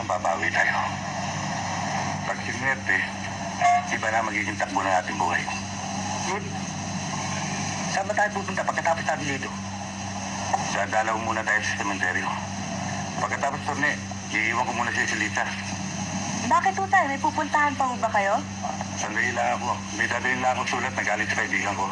talagang babawi tayo. Pag sinwerte, iba na magiging takbo ng ating buhay. Good. Saan ba tayo pupunta pagkatapos natin dito? Dadalaw muna tayo sa sementeryo. Pagkatapos turne, iiwan ko muna si Silita. Bakit po tayo? May pupuntahan pa ba kayo? Sandali lang ako. May dadalhin lang akong sulat na galing sa kaibigan ko.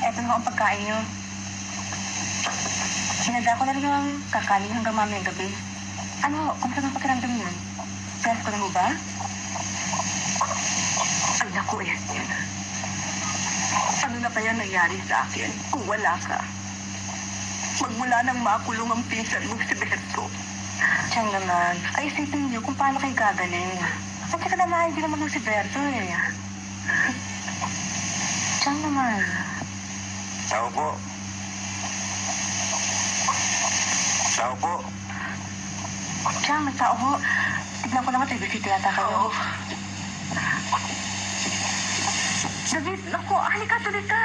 Eto na ang pagkain nyo. Sinada ko na rin ang kakanin hanggang mamayang gabi. Ano, kung saan ang pakiramdam nyo? Stress ko na mo ba? Ay, naku, Etienne. Ano na kaya nangyari sa akin kung wala ka? Magmula nang makulong ang pinsan mo si Berto. Siyang naman. Ay, isipin nyo kung paano kayo gagaling. At saka naman, hindi naman si Berto eh. Siyang naman. Tao po. Tao po. Siyang, may tao ho. Tignan ko naman, TV yata kayo. David, naku, halika, tuloy ka.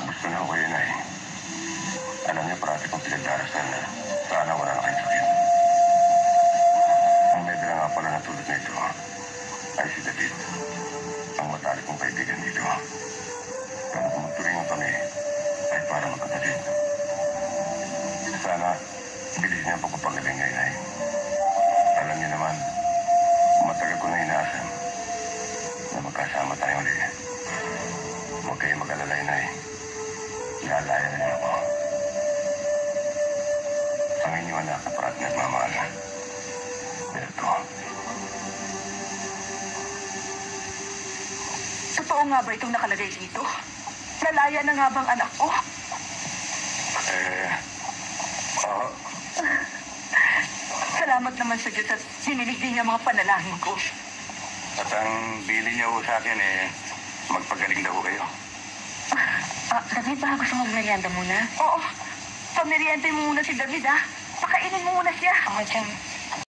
Gusto na ako kayo, Nay. Alam niyo, parati kong pinagdarasal na sana wala na kayong sakit. Ang may dala nga pala na tulad nito ay si David, ang matalik kong kaibigan dito. Pero kung magturingan kami, ay para magkapatid. Sana, bilis niya ang pagpapagaling ngayon, Nay. Alam niyo naman, matagal ko na inaasam na magkasama tayo ulit. Huwag kayo mag-alala, Nay. Lalaya na niyo ako. Ang inyong anak na parang nagmamahal. Berto. Totoo nga ba itong nakalagay dito? Nalaya na nga bang anak ko? Oo. Salamat naman sa Diyos at sinilig din niya mga panalangin ko. At ang bili niya ho sa akin magpagaling daw kayo. David, baka gusto mag-merienda muna? Oo, pameriente mo muna si David, ha? Pakainin mo muna siya. Oo, Siyang.